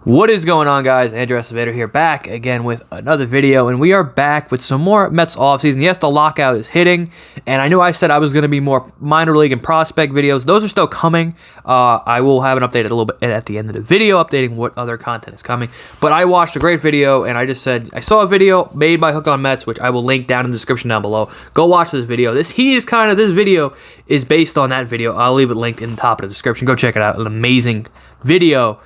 What is going on, guys? Andrew Estivator here, back again with another video, and we are back with some more Mets offseason. Yes, the lockout is hitting, and I know I said I was going to be more minor league and prospect videos. Those are still coming. I will have an update a little bit at the end of the video, updating what other content is coming. But I watched a great video, and I just said, I saw a video made by Hook on Mets, which I will link down in the description down below. Go watch this video. This video is based on that video. I'll leave it linked in the top of the description. Go check it out. An amazing video.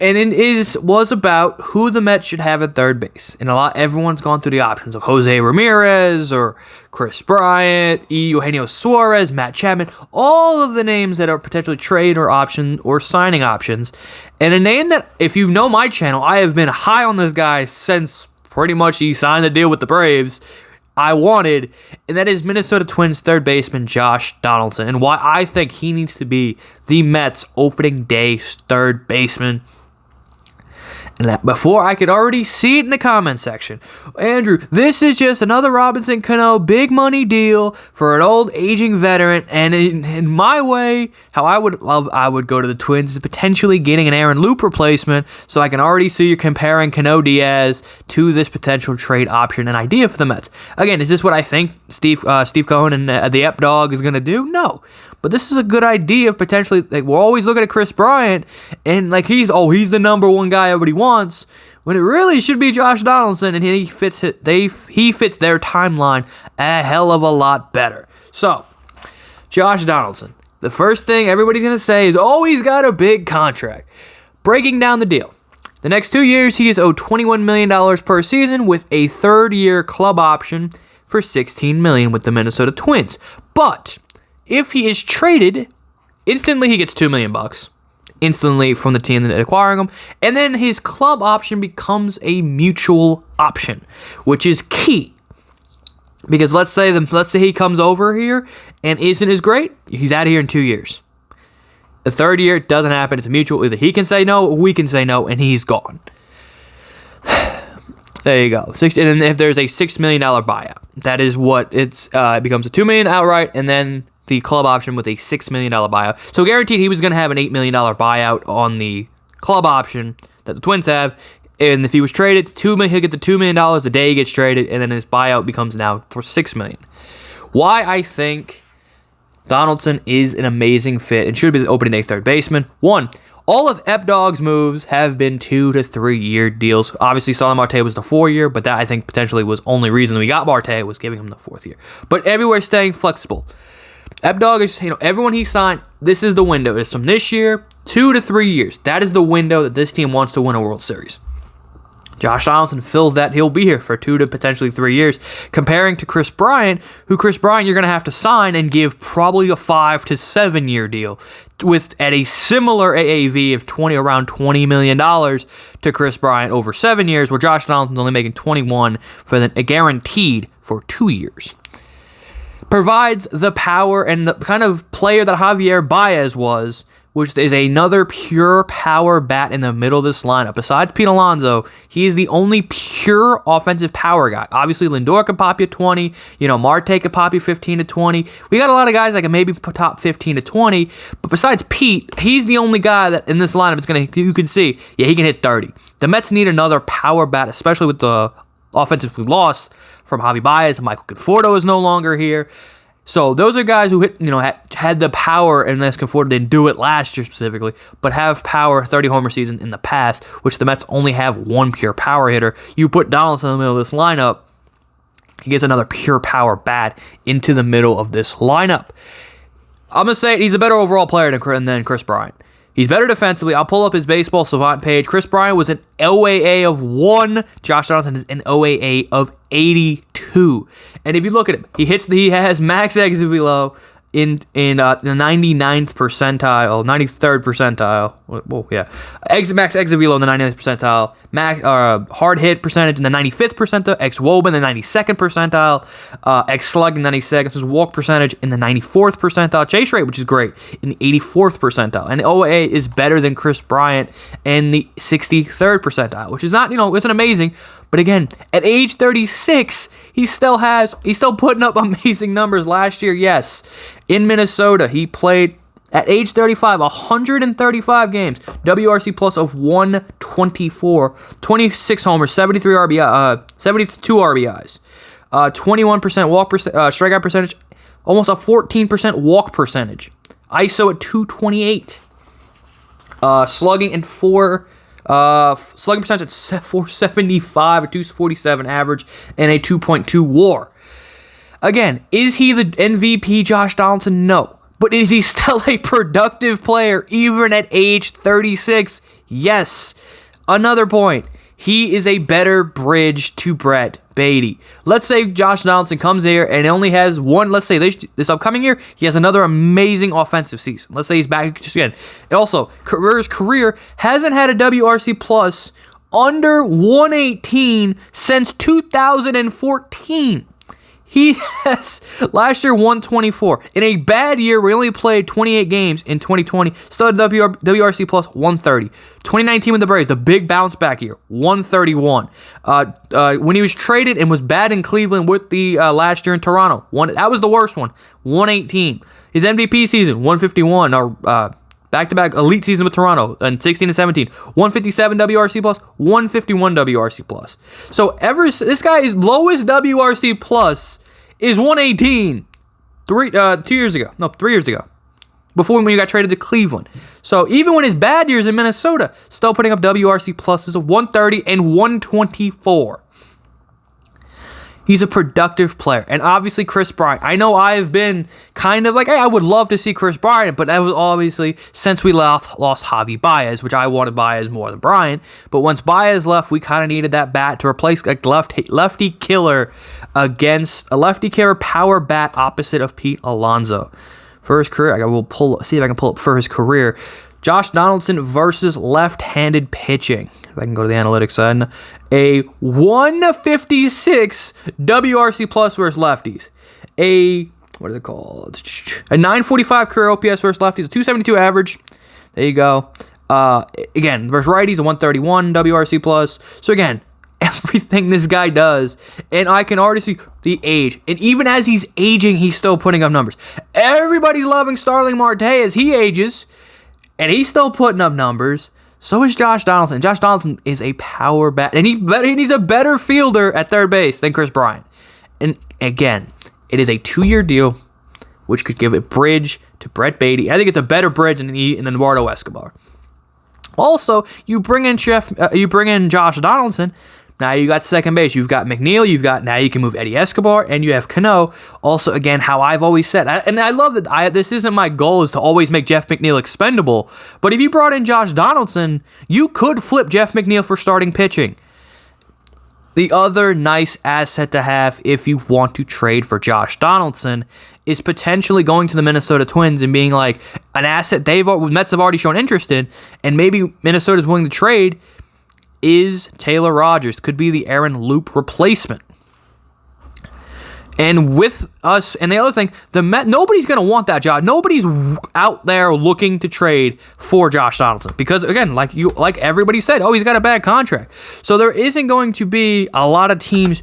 And it was about who the Mets should have at third base. And everyone's gone through the options of Jose Ramirez or Chris Bryant, Eugenio Suarez, Matt Chapman, all of the names that are potentially trade or option or signing options. And a name that, if you know my channel, I have been high on this guy since pretty much he signed the deal with the Braves. I wanted, and that is Minnesota Twins third baseman Josh Donaldson, and why I think he needs to be the Mets opening day third baseman. And that before I could already see it in the comment section. Andrew, this is just another Robinson Cano big money deal for an old aging veteran. And in my way, how I would go to the Twins is potentially getting an Aaron Loop replacement. So I can already see you comparing Cano Diaz to this potential trade option and idea for the Mets. Again, is this what I think Steve Cohen and the Ep Dog is going to do? No. But this is a good idea of potentially, like, we're always looking at Chris Bryant, and like he's the number one guy everybody wants, when it really should be Josh Donaldson, and he fits their timeline a hell of a lot better. So, Josh Donaldson, the first thing everybody's going to say is, oh, he's got a big contract. Breaking down the deal. The next 2 years, he is owed $21 million per season with a third-year club option for $16 million with the Minnesota Twins. But if he is traded, instantly he gets $2 million instantly from the team that acquiring him, and then his club option becomes a mutual option, which is key. Because let's say he comes over here and isn't as great, he's out of here in 2 years. The third year, it doesn't happen. It's a mutual. Either he can say no, or we can say no, and he's gone. There you go. And then if there's a $6 million buyout, that is what it becomes a $2 million outright, and then the club option with a $6 million buyout. So guaranteed he was going to have an $8 million buyout on the club option that the Twins have. And if he was traded, he'll get the $2 million the day he gets traded, and then his buyout becomes now for $6 million. Why I think Donaldson is an amazing fit and should be the opening day third baseman. One, all of Ep Dog's moves have been 2 to 3 year deals. Obviously, Starling Marte was the 4-year, but that I think potentially was only reason we got Marte was giving him the 4th year. But everywhere staying flexible. Ep Dog is, everyone he signed, this is the window. It's from this year, 2 to 3 years. That is the window that this team wants to win a World Series. Josh Donaldson fills that. He'll be here for 2 to potentially 3 years. Comparing to Chris Bryant, you're going to have to sign and give probably a 5 to 7 year deal at a similar AAV of around $20 million to Chris Bryant over 7 years, where Josh Donaldson's only making 21 for guaranteed for 2 years. Provides the power and the kind of player that Javier Baez was, which is another pure power bat in the middle of this lineup. Besides Pete Alonso, he is the only pure offensive power guy. Obviously, Lindor could pop you 20. Marte could pop you 15 to 20. We got a lot of guys that can maybe top 15 to 20. But besides Pete, he's the only guy that in this lineup you can see, he can hit 30. The Mets need another power bat, especially with the offensive we lost from Javi Baez, and Michael Conforto is no longer here. So those are guys who had the power, and Les Conforto didn't do it last year specifically, but have power 30 homer season in the past, which the Mets only have one pure power hitter. You put Donaldson in the middle of this lineup, he gets another pure power bat into the middle of this lineup. I'm going to say he's a better overall player than Chris Bryant. He's better defensively. I'll pull up his baseball savant page. Chris Bryant was an OAA of 1. Josh Donaldson is an OAA of 82. And if you look at it, he has max exit velo in the 99th percentile, 93rd percentile. Well, yeah. Max exit velo in the 99th percentile. Max hard hit percentage in the 95th percentile. Ex-WOBA in the 92nd percentile. Ex-slug in the 92nd. His walk percentage in the 94th percentile. Chase rate, which is great, in the 84th percentile. And OAA is better than Chris Bryant in the 63rd percentile, which is not, isn't amazing. But again, at age 36, he's still putting up amazing numbers. Last year, yes, in Minnesota, he played At age 35, 135 games, WRC plus of 124, 26 homers, 72 RBIs, 21% walk strikeout percentage, almost a 14% walk percentage. ISO at 228. Slugging and slugging percentage at 475, a 247 average, and a 2.2 WAR. Again, is he the MVP Josh Donaldson? No. But is he still a productive player even at age 36? Yes. Another point. He is a better bridge to Brett Baty. Let's say Josh Donaldson comes here and only has one. Let's say this upcoming year, he has another amazing offensive season. Let's say he's back just again. Also, his career hasn't had a WRC plus under 118 since 2014. He has last year 124. In a bad year, we only played 28 games in 2020. Still had WRC plus 130. 2019 with the Braves, the big bounce back year, 131. When he was traded and was bad in Cleveland with the last year in Toronto, that was the worst one, 118. His MVP season, 151. Or back-to-back elite season with Toronto in 16 and 17. 157 WRC plus, 151 WRC plus. So this guy's lowest WRC plus is 118. 3 years ago. Before when he got traded to Cleveland. So even when his bad years in Minnesota, still putting up WRC pluses of 130 and 124. He's a productive player. And obviously Chris Bryant. I know I've been kind of like, hey, I would love to see Chris Bryant, but that was obviously since we lost Javi Baez, which I wanted Baez more than Bryant. But once Baez left, we kind of needed that bat to replace like lefty killer against a lefty killer power bat opposite of Pete Alonso. For his career, see if I can pull up for his career. Josh Donaldson versus left-handed pitching. If I can go to the analytics side. A 156 WRC plus versus lefties. What are they called? A 945 career OPS versus lefties. A 272 average. There you go. Again, versus righties, a 131 WRC plus. So again, everything this guy does, and I can already see the age. And even as he's aging, he's still putting up numbers. Everybody's loving Starling Marte as he ages. And he's still putting up numbers. So is Josh Donaldson. Josh Donaldson is a power bat. And he's a better fielder at third base than Chris Bryant. And again, it is a 2-year deal, which could give a bridge to Brett Baty. I think it's a better bridge than Eduardo Escobar. Also, you bring in Josh Donaldson. Now you got second base. You've got McNeil. Now you can move Eddie Escobar, and you have Cano. Also, again, how I've always said, and I love that. This isn't my goal is to always make Jeff McNeil expendable. But if you brought in Josh Donaldson, you could flip Jeff McNeil for starting pitching. The other nice asset to have if you want to trade for Josh Donaldson is potentially going to the Minnesota Twins and being like an asset Mets have already shown interest in, and maybe Minnesota's willing to trade. Is Taylor Rogers. Could be the Aaron Loop replacement. And with us, and the other thing, nobody's going to want that job. Nobody's out there looking to trade for Josh Donaldson. Because, again, like everybody said, he's got a bad contract. So there isn't going to be a lot of teams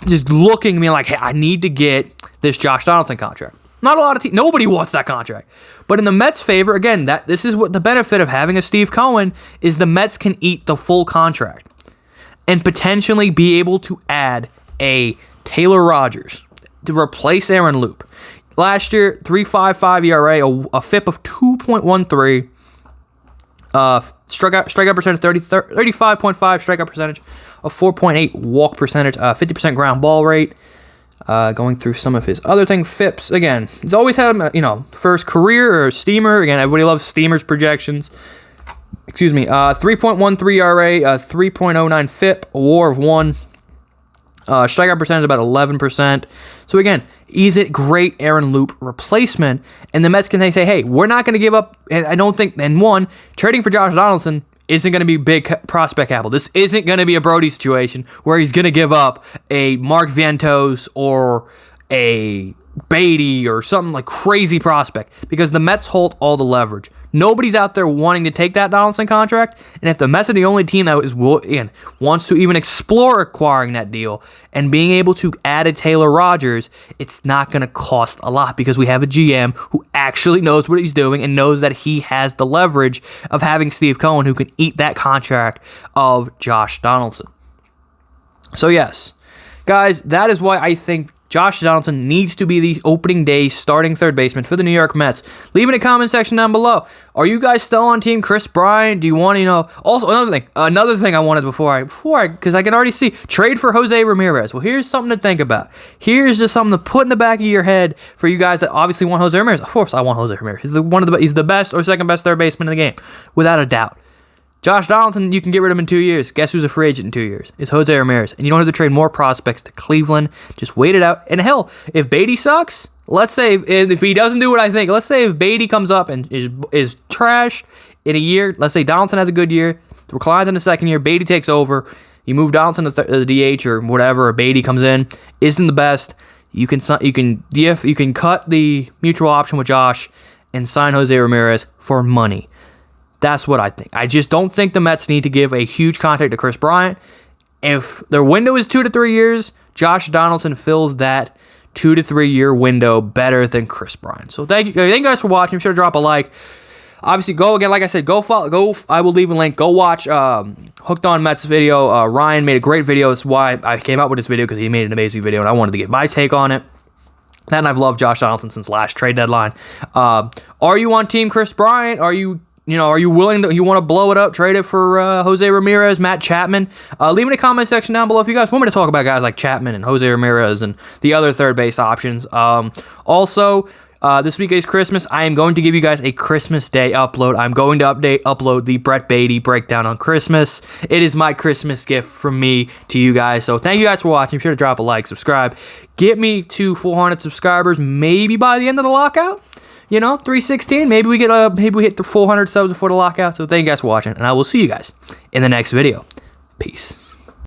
just looking at me like, hey, I need to get this Josh Donaldson contract. Not a lot of teams. Nobody wants that contract. But in the Mets' favor, again, this is what the benefit of having a Steve Cohen is the Mets can eat the full contract and potentially be able to add a Taylor Rogers to replace Aaron Loop. Last year, 3.55 ERA, a FIP of 2.13, strikeout percentage 35.5, strikeout percentage of 4.8, walk percentage, 50% ground ball rate. Going through some of his other things, FIPS, again, he's always had him, for his career or steamer. Again, everybody loves steamers projections. 3.13 ERA, 3.09 FIP, a WAR of 1. Strikeout percentage about 11%. So again, he's a great Aaron Loop replacement. And the Mets can say, hey, we're not going to give up. And I don't think, trading for Josh Donaldson isn't going to be big prospect capital. This isn't going to be a Brody situation where he's going to give up a Mark Vientos or a Beatty or something like crazy prospect because the Mets hold all the leverage. Nobody's out there wanting to take that Donaldson contract. And if the Mets are the only team that wants to even explore acquiring that deal and being able to add a Taylor Rogers, it's not going to cost a lot because we have a GM who actually knows what he's doing and knows that he has the leverage of having Steve Cohen who can eat that contract of Josh Donaldson. So yes, guys, that is why I think Josh Donaldson needs to be the opening day starting third baseman for the New York Mets. Leave in the comment section down below. Are you guys still on team Chris Bryant? Do you want to, also another thing I wanted because I can already see, trade for Jose Ramirez. Well, here's something to think about. Here's just something to put in the back of your head for you guys that obviously want Jose Ramirez. Of course I want Jose Ramirez. He's the best or second best third baseman in the game, without a doubt. Josh Donaldson, you can get rid of him in 2 years. Guess who's a free agent in 2 years? It's Jose Ramirez. And you don't have to trade more prospects to Cleveland. Just wait it out. And hell, if Beatty sucks, let's say if he doesn't do what I think, let's say if Beatty comes up and is trash in a year, let's say Donaldson has a good year, reclines in the second year, Beatty takes over, you move Donaldson to the DH or whatever, or Beatty comes in, isn't the best, you can cut the mutual option with Josh and sign Jose Ramirez for money. That's what I think. I just don't think the Mets need to give a huge contract to Chris Bryant. If their window is 2 to 3 years, Josh Donaldson fills that 2 to 3 year window better than Chris Bryant. So thank you guys for watching. Be sure to drop a like. Obviously, like I said, go follow. I will leave a link. Go watch Hooked on Mets video. Ryan made a great video. That's why I came out with this video, because he made an amazing video, and I wanted to get my take on it. And I've loved Josh Donaldson since last trade deadline. Are you on team Chris Bryant? Are you willing to, you want to blow it up, trade it for Jose Ramirez, Matt Chapman? Leave in the comment section down below if you guys want me to talk about guys like Chapman and Jose Ramirez and the other third base options. Also, this week is Christmas. I am going to give you guys a Christmas Day upload. I'm going to upload the Brett Beatty breakdown on Christmas. It is my Christmas gift from me to you guys. So thank you guys for watching. Be sure to drop a like, subscribe. Get me to 400 subscribers, maybe by the end of the lockout. 316. Maybe we hit the 400 subs before the lockout. So thank you guys for watching, and I will see you guys in the next video. Peace.